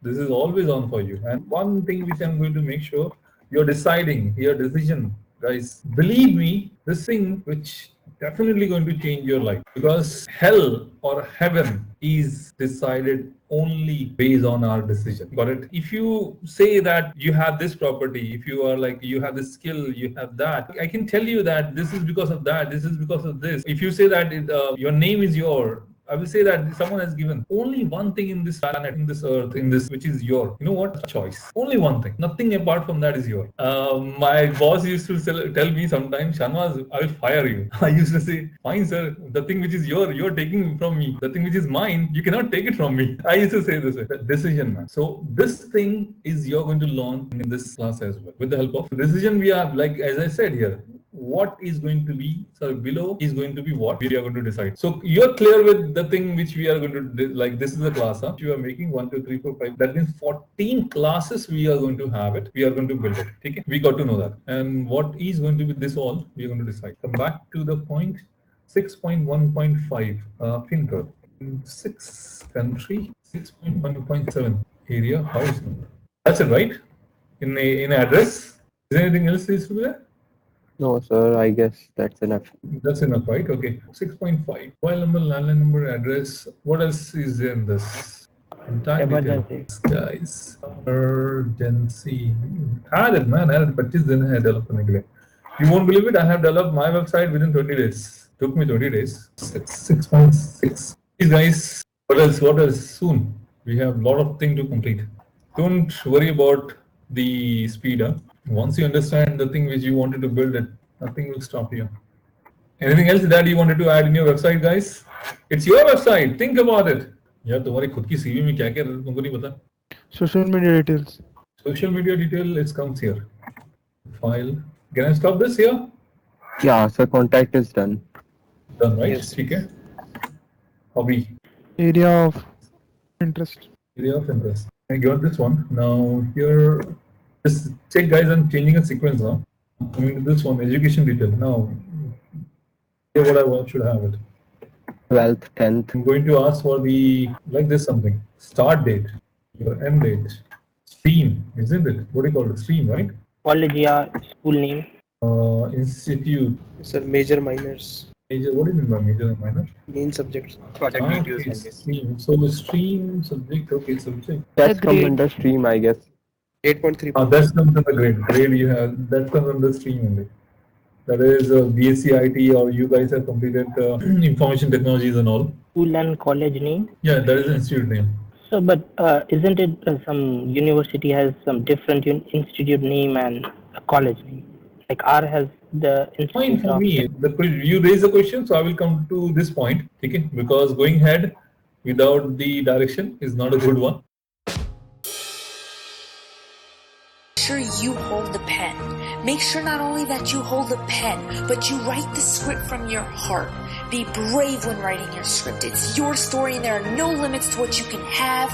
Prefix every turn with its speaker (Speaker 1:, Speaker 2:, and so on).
Speaker 1: This is always on for you. And one thing which I'm going to make sure you're deciding, your decision, guys. Believe me, this thing which definitely going to change your life, because hell or heaven is decided only based on our decision. Got it? If you say that you have this property, if you are like you have this skill, you have that, I can tell you that this is because of that, this is because of this. If you say that your name is your, I will say that someone has given only one thing in this planet, in this earth, in this, which is your. You know what? Choice. Only one thing. Nothing apart from that is your. My boss used to tell me sometimes, Shanwaz, I will fire you. I used to say, fine, sir. The thing which is you're taking from me. The thing which is mine, you cannot take it from me. I used to say this way. Decision, man. So this thing is you're going to learn in this class as well. With the help of decision, we are like, as I said here, what is going to be, so below is going to be what we are going to decide. So you're clear with the thing which we are going to do, like this is the class, huh? You are making 1, 2, 3, 4, 5. That means 14 classes we are going to have it. We are going to build it. Okay? We got to know that. And what is going to be this all, we are going to decide. Come back to the point 6.1.5, Finker. 6 country, 6.1.7 area house number. That's it, right? In address. Is there anything else is there?
Speaker 2: No, sir, I guess that's enough.
Speaker 1: That's enough, right? Okay. 6.5. Mobile number, landline number, address. What else is there in this?
Speaker 3: Emergency.
Speaker 1: Guys, emergency. Add it, man. Add it. 25 दिन है develop करने के लिए. You won't believe it. I have developed my website within 20 days. Took me 20 days. 6.6. Please, guys. What else? What else? Soon. We have a lot of things to complete. Don't worry about the speed, huh? Once you understand the thing which you wanted to build it, nothing will stop you. Anything else that you wanted to add in your website, guys? It's your website. Think about it. यार तुम्हारी खुद की CV में क्या क्या तुमको नहीं पता?
Speaker 4: Social media details.
Speaker 1: Social media detail, it comes here. File. Can I stop this here?
Speaker 2: Yeah, sir, contact is done.
Speaker 1: Done, right?
Speaker 3: Yes.
Speaker 1: ठीक है. Hobby.
Speaker 4: Area of interest.
Speaker 1: Area of interest. I got this one. Now here, just check, guys. I'm changing a sequence now. Coming to this one, education detail. Now, here what I should have it.
Speaker 2: 12th, 10th.
Speaker 1: I'm going to ask for the, like this something. Start date, your end date, stream, isn't it? What do you call it? Stream, right?
Speaker 3: College, yeah, school name.
Speaker 1: Institute.
Speaker 5: Sir, major, minors,
Speaker 1: Major, what do you mean by major and minor?
Speaker 5: main subjects.
Speaker 3: Project
Speaker 1: Okay, stream. So the stream, subject, okay, subject.
Speaker 2: That's come under stream, I guess.
Speaker 5: 8.3.
Speaker 1: That comes under grade. Grade you have, that comes under stream only. That is BSc IT, or you guys have completed information technologies and all.
Speaker 3: School and college name.
Speaker 1: Yeah, that is the institute name.
Speaker 3: So, but isn't it some university has some different institute name and a college name? Like R has the
Speaker 1: Fine
Speaker 3: institute
Speaker 1: for
Speaker 3: of.
Speaker 1: me. You raise the question, so I will come to this point. Okay? Because going ahead without the direction is not a good one.
Speaker 6: Make sure you hold the pen. Make sure not only that you hold the pen, but you write the script from your heart. Be brave when writing your script. It's your story and there are no limits to what you can have.